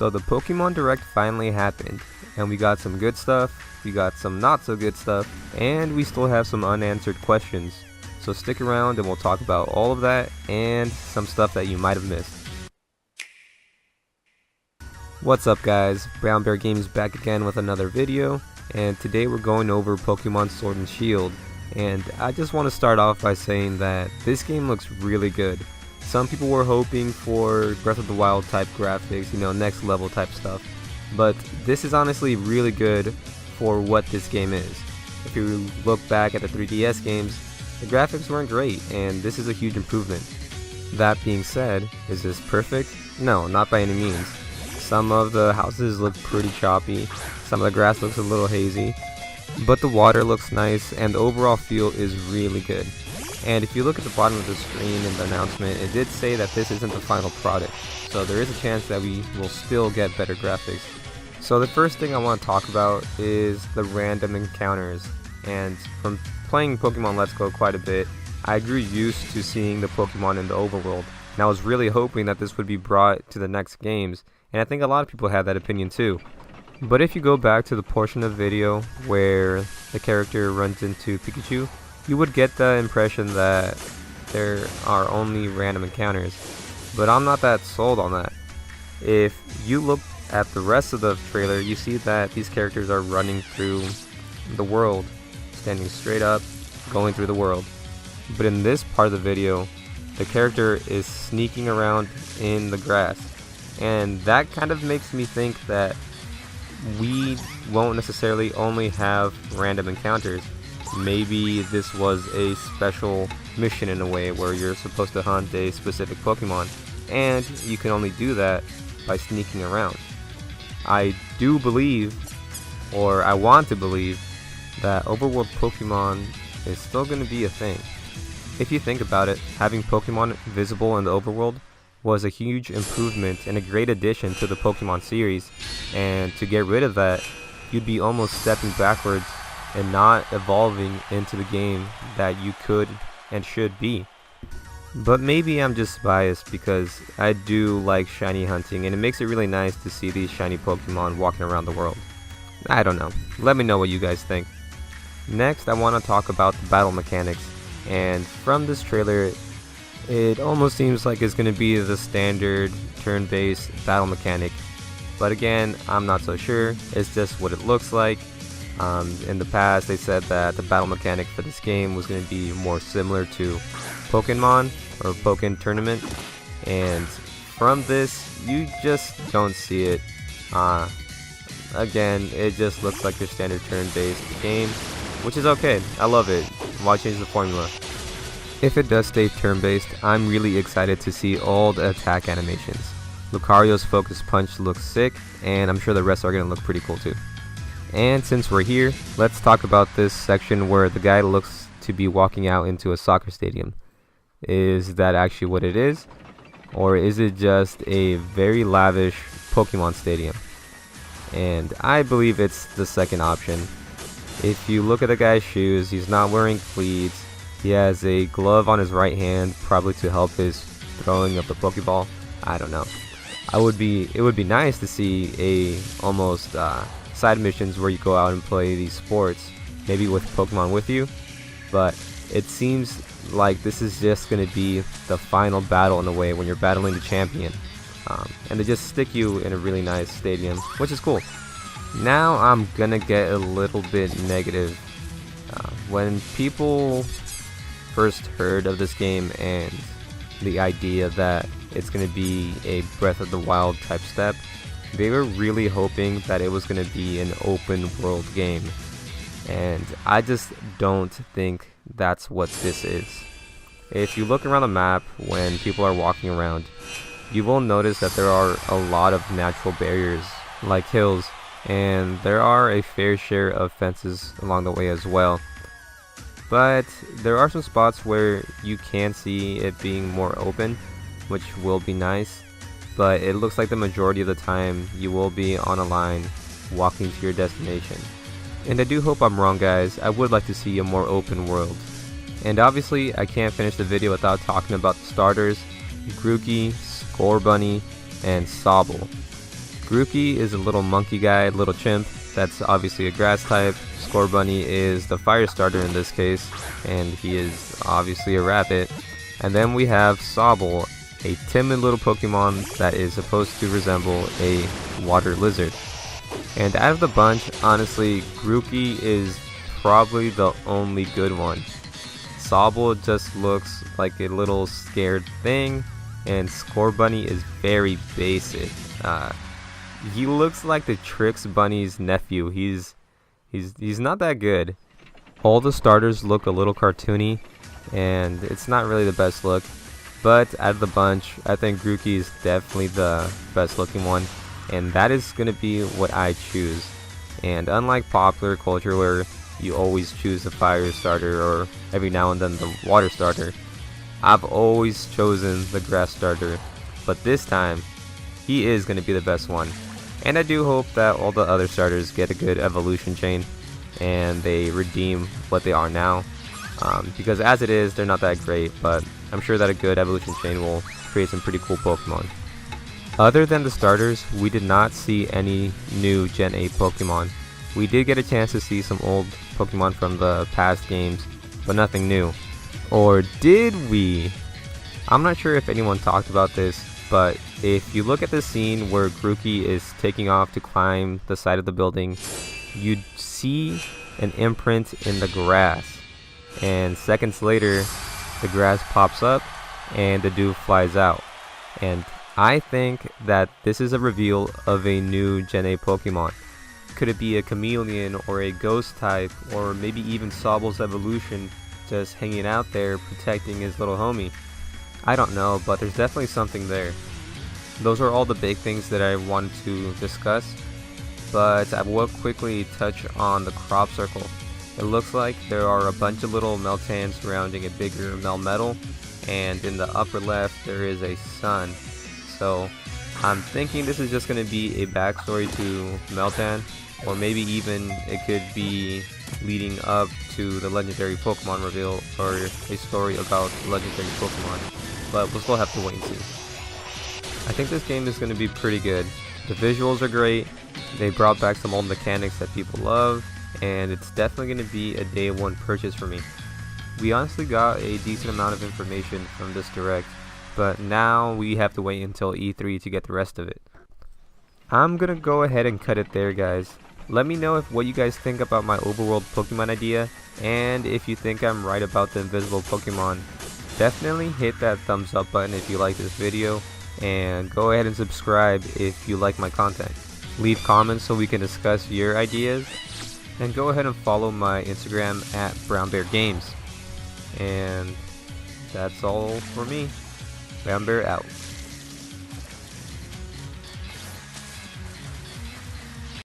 So the Pokemon Direct finally happened, and we got some good stuff, we got some not so good stuff, and we still have some unanswered questions. So stick around and we'll talk about all of that and some stuff that you might have missed. What's up guys, BrownBearGamez back again with another video, and today we're going over Pokemon Sword and Shield. And I just want to start off by saying that this game looks really good. Some people were hoping for Breath of the Wild type graphics, next level type stuff. But this is honestly really good for what this game is. If you look back at the 3DS games, the graphics weren't great, and this is a huge improvement. That being said, is this perfect? No, not by any means. Some of the houses look pretty choppy, some of the grass looks a little hazy, but the water looks nice and the overall feel is really good. And if you look at the bottom of the screen in the announcement, it did say that this isn't the final product, so there is a chance that we will still get better graphics. So the first thing I want to talk about is the random encounters, and from playing Pokemon Let's Go quite a bit, I grew used to seeing the Pokemon in the overworld, and I was really hoping that this would be brought to the next games, and I think a lot of people had that opinion too. But if you go back to the portion of the video where the character runs into Pikachu, you would get the impression that there are only random encounters, but I'm not that sold on that. If you look at the rest of the trailer, you see that these characters are running through the world, standing straight up, going through the world. But in this part of the video, the character is sneaking around in the grass, and that kind of makes me think that we won't necessarily only have random encounters. Maybe this was a special mission in a way where you're supposed to hunt a specific Pokemon, and you can only do that by sneaking around. I do believe, or I want to believe, that overworld Pokemon is still going to be a thing. If you think about it, having Pokemon visible in the overworld was a huge improvement and a great addition to the Pokemon series, and to get rid of that, you'd be almost stepping backwards and not evolving into the game that you could and should be. But maybe I'm just biased because I do like shiny hunting, and it makes it really nice to see these shiny Pokemon walking around the world. I don't know. Let me know what you guys think. Next, I want to talk about the battle mechanics, and from this trailer, it almost seems like it's going to be the standard turn-based battle mechanic. But again, I'm not so sure. It's just what it looks like. In the past, they said that the battle mechanic for this game was going to be more similar to Pokemon or Pokken Tournament, and from this, you just don't see it. Again, it just looks like your standard turn-based game, which is okay. I love it. Why change the formula? If it does stay turn-based, I'm really excited to see all the attack animations. Lucario's Focus Punch looks sick, and I'm sure the rest are going to look pretty cool too. And since we're here, let's talk about this section where the guy looks to be walking out into a soccer stadium. Is that actually what it is? Or is it just a very lavish Pokemon stadium? And I believe it's the second option. If you look at the guy's shoes, he's not wearing cleats. He has a glove on his right hand, probably to help his throwing of the Pokeball. I don't know. It would be nice to see a almost side missions where you go out and play these sports, maybe with Pokemon with you, but it seems like this is just going to be the final battle in a way when you're battling the champion, and they just stick you in a really nice stadium, which is cool. Now I'm gonna get a little bit negative. When people first heard of this game and the idea that it's going to be a Breath of the Wild type step, they were really hoping that it was going to be an open world game, and I just don't think that's what this is. If you look around the map when people are walking around, you will notice that there are a lot of natural barriers like hills, and there are a fair share of fences along the way as well. But there are some spots where you can see it being more open, which will be nice. But it looks like the majority of the time you will be on a line walking to your destination. And I do hope I'm wrong, guys. I would like to see a more open world. And obviously I can't finish the video without talking about the starters, Grookey, Scorbunny, and Sobble. Grookey is a little monkey guy, little chimp. That's obviously a grass type. Scorbunny is the fire starter in this case, and he is obviously a rabbit. And then we have Sobble, a timid little Pokemon that is supposed to resemble a water lizard. And out of the bunch, honestly, Grookey is probably the only good one. Sobble just looks like a little scared thing, and Scorbunny is very basic. He looks like the Trix Bunny's nephew. He's not that good. All the starters look a little cartoony, and it's not really the best look. But out of the bunch, I think Grookey is definitely the best looking one, and that is going to be what I choose. And unlike popular culture where you always choose the fire starter or every now and then the water starter, I've always chosen the grass starter. But this time, he is going to be the best one. And I do hope that all the other starters get a good evolution chain and they redeem what they are now. Because as it is, they're not that great, but I'm sure that a good evolution chain will create some pretty cool Pokemon. Other than the starters, we did not see any new Gen 8 Pokemon. We did get a chance to see some old Pokemon from the past games, but nothing new. Or did we? I'm not sure if anyone talked about this, but if you look at the scene where Grookey is taking off to climb the side of the building, you'd see an imprint in the grass. And seconds later, the grass pops up and the dude flies out. And I think that this is a reveal of a new Gen 8 Pokemon. Could it be a chameleon or a ghost type, or maybe even Sobble's evolution just hanging out there protecting his little homie? I don't know, but there's definitely something there. Those are all the big things that I wanted to discuss, but I will quickly touch on the crop circle. It looks like there are a bunch of little Meltans surrounding a bigger Melmetal, and in the upper left there is a sun. So I'm thinking this is just going to be a backstory to Meltan, or maybe even it could be leading up to the legendary Pokemon reveal, or a story about legendary Pokemon, but we'll still have to wait and see. I think this game is going to be pretty good. The visuals are great, they brought back some old mechanics that people love, and it's definitely going to be a day one purchase for me. We honestly got a decent amount of information from this direct, but now we have to wait until E3 to get the rest of it. I'm gonna go ahead and cut it there, guys. Let me know what you guys think about my overworld Pokemon idea, and if you think I'm right about the invisible Pokemon. Definitely hit that thumbs up button if you like this video, and go ahead and subscribe if you like my content. Leave comments so we can discuss your ideas, and go ahead and follow my Instagram at BrownBearGamez. And that's all for me. BrownBear out.